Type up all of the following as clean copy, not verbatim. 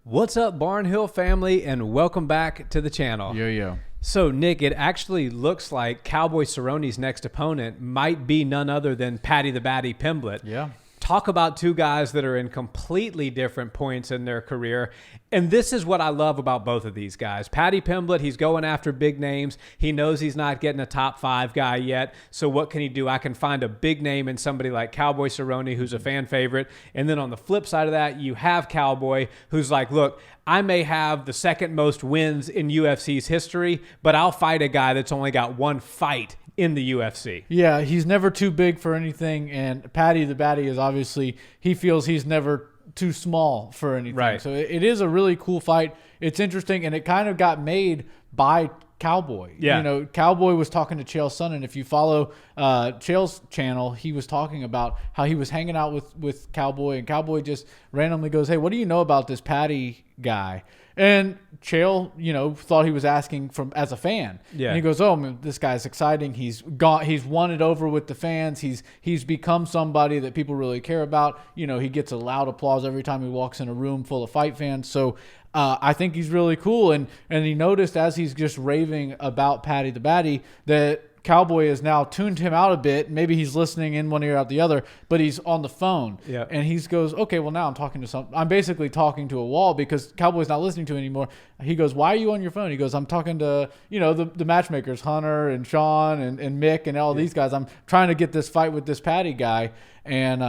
What's up, Barnhill family, and welcome back to the channel. Yo. So, Nick, it actually looks like Cowboy Cerrone's next opponent might be none other than Paddy the Baddy Pimblett. Yeah. Talk about two guys that are in completely different points in their career. And this is what I love about both of these guys. Paddy Pimblett, he's going after big names. He knows he's not getting a top 5 guy yet. So what can he do? I can find a big name in somebody like Cowboy Cerrone, who's a fan favorite. And then on the flip side of that, you have Cowboy, who's like, look, I may have the second most wins in UFC's history, but I'll fight a guy that's only got one fight in the UFC. Yeah, he's never too big for anything, and Paddy the Baddy is obviously, he feels he's never too small for anything. Right. So it is a really cool fight. It's interesting, and it kind of got made by Cowboy. Yeah. You know, Cowboy was talking to Chael Sonnen. If you follow Chael's channel, he was talking about how he was hanging out with Cowboy, and Cowboy just randomly goes, "Hey, what do you know about this Paddy guy?" And Chael, thought he was asking as a fan. Yeah. And he goes, "Oh, man, this guy's exciting. He's won it over with the fans. He's become somebody that people really care about. He gets a loud applause every time he walks in a room full of fight fans." So I think he's really cool. And he noticed as he's just raving about Paddy the Baddy that Cowboy has now tuned him out a bit. Maybe he's listening in one ear out the other, but he's on the phone. Yeah. And he goes, "Okay, well, now I'm basically talking to a wall because Cowboy's not listening to it anymore." He goes, "Why are you on your phone?" He goes, "I'm talking to, the matchmakers, Hunter and Sean and Mick and all these guys. I'm trying to get this fight with this Paddy guy." And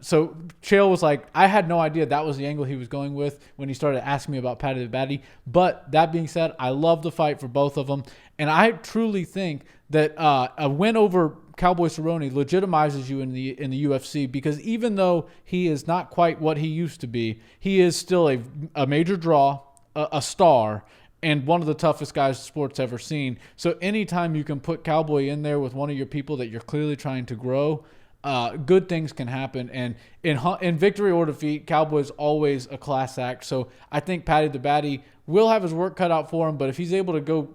so Chael was like, I had no idea that was the angle he was going with when he started asking me about Paddy the Baddy. But that being said, I love the fight for both of them. And I truly think that a win over Cowboy Cerrone legitimizes you in the UFC, because even though he is not quite what he used to be, he is still a major draw, a star, and one of the toughest guys the sport's ever seen. So anytime you can put Cowboy in there with one of your people that you're clearly trying to grow, good things can happen. And in victory or defeat, Cowboy's always a class act. So I think Paddy the Baddy will have his work cut out for him. But if he's able to go,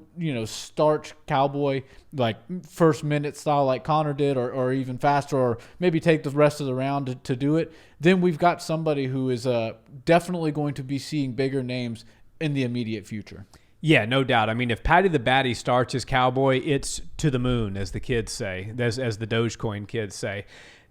starch Cowboy like first minute style like Conor did, or even faster, or maybe take the rest of the round to do it, then we've got somebody who is definitely going to be seeing bigger names in the immediate future. Yeah, no doubt. I mean, if Paddy the Baddy starts as Cowboy, it's to the moon, as the kids say, as the Dogecoin kids say.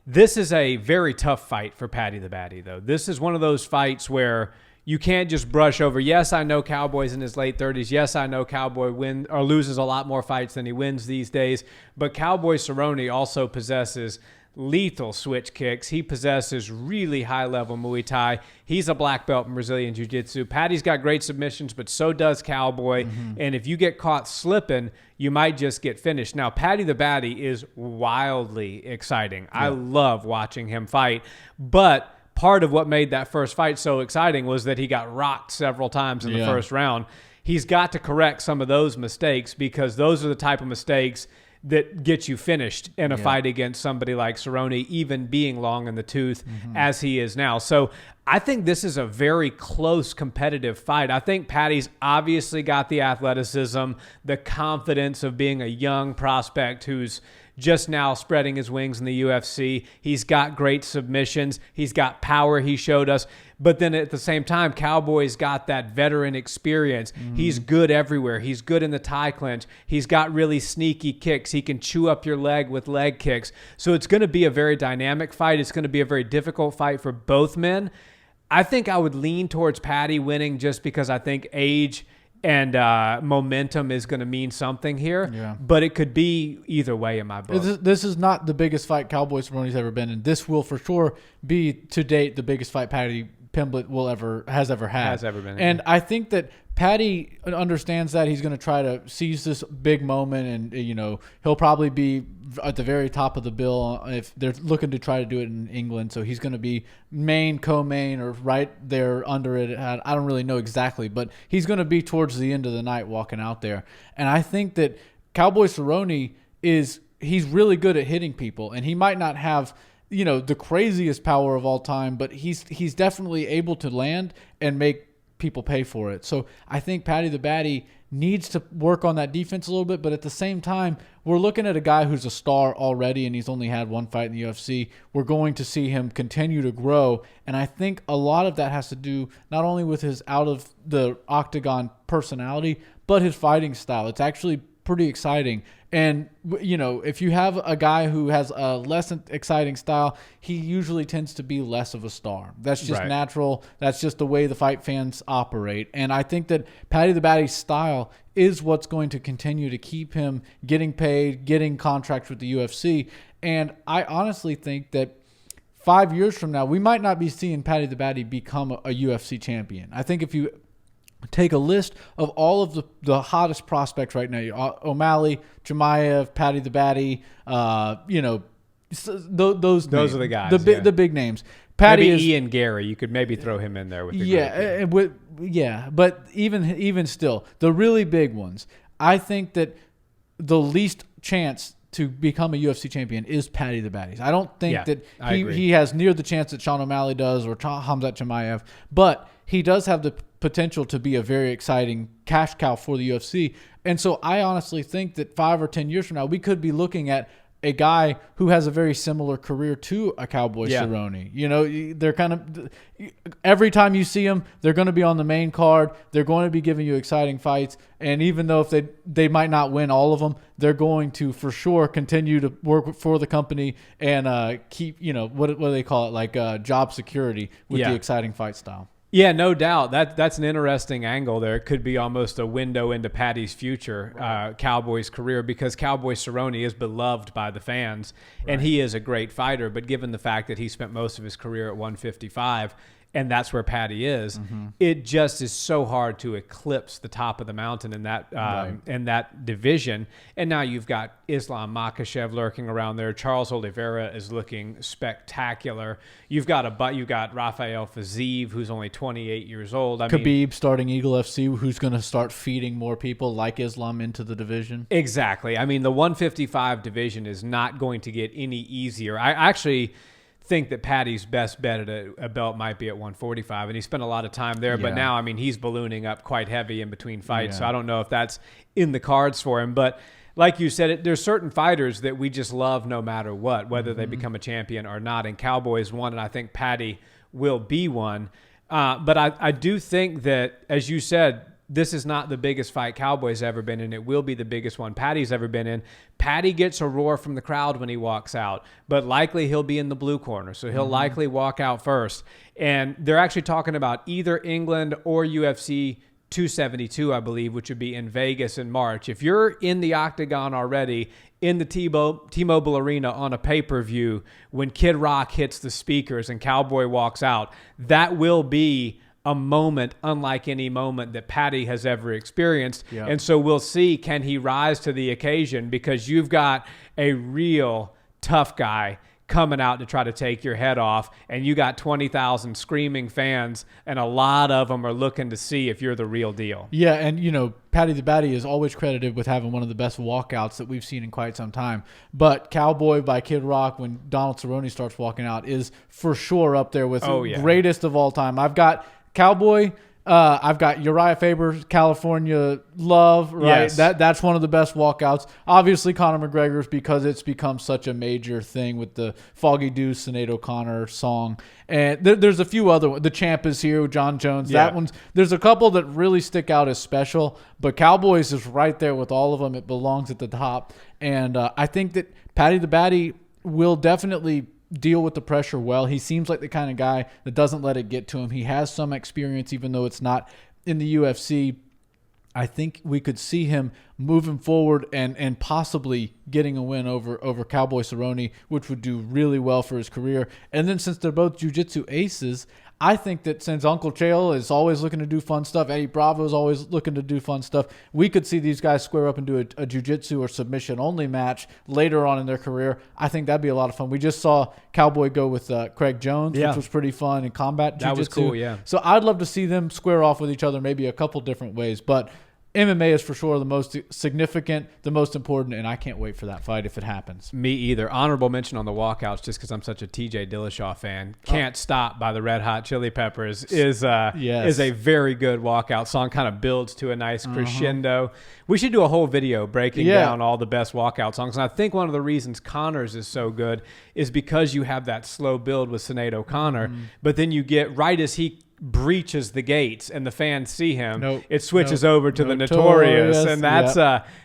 This is a very tough fight for Paddy the Baddy, though. This is one of those fights where you can't just brush over. Yes, I know Cowboy's in his late 30s. Yes, I know Cowboy wins or loses a lot more fights than he wins these days. But Cowboy Cerrone also possesses lethal switch kicks. He possesses really high-level Muay Thai. He's a black belt in Brazilian Jiu-Jitsu. Paddy's got great submissions, but so does Cowboy. Mm-hmm. And if you get caught slipping, you might just get finished. Now, Paddy the Baddy is wildly exciting. Yeah. I love watching him fight. But part of what made that first fight so exciting was that he got rocked several times in the first round. He's got to correct some of those mistakes, because those are the type of mistakes that gets you finished in a fight against somebody like Cerrone, even being long in the tooth as he is now. So I think this is a very close competitive fight. I think Paddy's obviously got the athleticism, the confidence of being a young prospect who's just now spreading his wings in the UFC. He's got great submissions. He's got power, he showed us. But then at the same time, Cowboy's got that veteran experience. He's good everywhere. He's good in the tie clinch. He's got really sneaky kicks. He can chew up your leg with leg kicks. So it's going to be a very dynamic fight. It's going to be a very difficult fight for both men. I think I would lean towards Paddy winning, just because I think age and momentum is going to mean something here. Yeah. But it could be either way in my book. This is not the biggest fight Cowboy Cerrone's ever been in. This will for sure be, to date, the biggest fight Paddy Pimblett has ever had. And I think that Paddy understands that. He's going to try to seize this big moment, and he'll probably be at the very top of the bill if they're looking to try to do it in England. So he's going to be main, co-main, or right there under it. I don't really know exactly, but he's going to be towards the end of the night walking out there. And I think that Cowboy Cerrone he's really good at hitting people, and he might not have the craziest power of all time, but he's definitely able to land and make people pay for it. So I think Paddy the Baddy needs to work on that defense a little bit, but at the same time, we're looking at a guy who's a star already, and he's only had one fight in the UFC. We're going to see him continue to grow, and I think a lot of that has to do not only with his out of the octagon personality, but his fighting style. It's actually pretty exciting. And, you know, if you have a guy who has a less exciting style, he usually tends to be less of a star. That's just natural. That's just the way the fight fans operate. And I think that Paddy the Baddy's style is what's going to continue to keep him getting paid, getting contracts with the UFC. And I honestly think that 5 years from now, we might not be seeing Paddy the Baddy become a UFC champion. I think if you take a list of all of the hottest prospects right now, O'Malley, Chimaev, Paddy the Baddy, you know, those are the guys. The big names. Paddy maybe is Ian Gary. You could maybe throw him in there with the but even still, the really big ones. I think that the least chance to become a UFC champion is Paddy the Baddy. I don't think that he has near the chance that Sean O'Malley does or Khamzat Chimaev, but he does have the potential to be a very exciting cash cow for the UFC. And so I honestly think that 5 or 10 years from now, we could be looking at a guy who has a very similar career to a Cowboy Cerrone. You know, they're kind of every time you see them, they're going to be on the main card. They're going to be giving you exciting fights. And even though if they might not win all of them, they're going to for sure continue to work for the company and keep, you know, what do they call it? Like job security with the exciting fight style. Yeah, no doubt. That's an interesting angle there. It could be almost a window into Paddy's future, Cowboy's career, because Cowboy Cerrone is beloved by the fans, and he is a great fighter. But given the fact that he spent most of his career at 155, and that's where Paddy is, it just is so hard to eclipse the top of the mountain in that division. And now you've got Islam Makhachev lurking around there. Charles Oliveira is looking spectacular. You've got Rafael Fiziev, who's only 28 years old. Khabib starting Eagle FC, who's going to start feeding more people like Islam into the division. Exactly. I mean, the 155 division is not going to get any easier. I actually think that Paddy's best bet at a belt might be at 145, and he spent a lot of time there, but now, I mean, he's ballooning up quite heavy in between fights, so I don't know if that's in the cards for him. But like you said, there's certain fighters that we just love no matter what, whether they become a champion or not, and Cowboy's one, and I think Paddy will be one. But I do think that, as you said, this is not the biggest fight Cowboy's ever been in. It will be the biggest one Paddy's ever been in. Paddy gets a roar from the crowd when he walks out, but likely he'll be in the blue corner, so he'll likely walk out first. And they're actually talking about either England or UFC 272, I believe, which would be in Vegas in March. If you're in the Octagon already, in the T-Mobile Arena on a pay-per-view, when Kid Rock hits the speakers and Cowboy walks out, that will be a moment unlike any moment that Paddy has ever experienced. Yep. And so we'll see, can he rise to the occasion? Because you've got a real tough guy coming out to try to take your head off, and you got 20,000 screaming fans, and a lot of them are looking to see if you're the real deal. Yeah, and you know, Paddy the Baddy is always credited with having one of the best walkouts that we've seen in quite some time. But Cowboy by Kid Rock, when Donald Cerrone starts walking out, is for sure up there with greatest of all time. I've got Cowboy, I've got Uriah Faber's California Love, right? Yes. That's one of the best walkouts. Obviously, Conor McGregor's, because it's become such a major thing with the Foggy Deuce, Sinead O'Connor song. And there's a few other ones. The Champ is here, John Jones. Yeah. That one's, there's a couple that really stick out as special, but Cowboys is right there with all of them. It belongs at the top. And I think that Paddy the Baddy will definitely deal with the pressure well. He seems like the kind of guy that doesn't let it get to him. He has some experience, even though it's not in the UFC. I think we could see him moving forward and possibly getting a win over Cowboy Cerrone, which would do really well for his career. And then since they're both jiu-jitsu aces, I think that since Uncle Chael is always looking to do fun stuff, Eddie Bravo is always looking to do fun stuff, we could see these guys square up and do a jiu-jitsu or submission-only match later on in their career. I think that'd be a lot of fun. We just saw Cowboy go with Craig Jones, which was pretty fun, in combat jiu-jitsu. That was cool, yeah. So I'd love to see them square off with each other maybe a couple different ways. But MMA is for sure the most significant, the most important, and I can't wait for that fight if it happens. Me either. Honorable mention on the walkouts, just because I'm such a TJ Dillashaw fan. Can't Stop by the Red Hot Chili Peppers is a very good walkout song. Kind of builds to a nice crescendo. We should do a whole video breaking down all the best walkout songs. And I think one of the reasons Connor's is so good is because you have that slow build with Sinead O'Connor, but then you get right as he breaches the gates and the fans see him, it switches over to the Notorious, and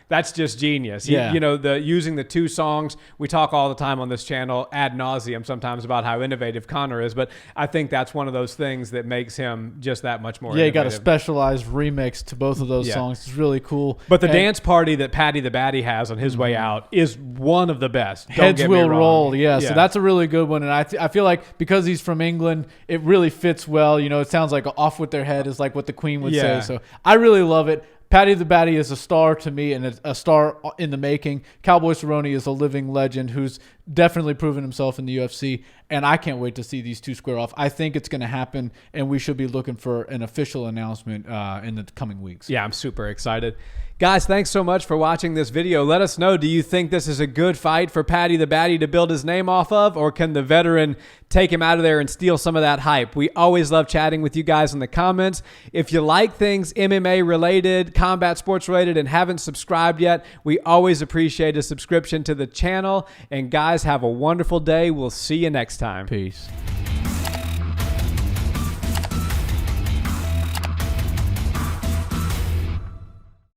that's just genius. You know, using the two songs, we talk all the time on this channel ad nauseum sometimes about how innovative Connor is, but I think that's one of those things that makes him just that much more innovative. You got a specialized remix to both of those songs. It's really cool. But the dance party that Paddy the Baddy has on his way out is one of the best. Heads will roll, so that's a really good one, and I feel like because he's from England, it really fits well. You know, it sounds like Off With Their Head is like what the Queen would say. So I really love it. Paddy the Baddy is a star to me and a star in the making. Cowboy Cerrone is a living legend who's definitely proven himself in the UFC, and I can't wait to see these two square off. I think it's going to happen, and we should be looking for an official announcement in the coming weeks. Yeah, I'm super excited. Guys, thanks so much for watching this video. Let us know, do you think this is a good fight for Paddy the Baddy to build his name off of, or can the veteran take him out of there and steal some of that hype? We always love chatting with you guys in the comments. If you like things MMA related, combat sports related, and haven't subscribed yet, we always appreciate a subscription to the channel. And guys, have a wonderful day. We'll see you next time. Peace.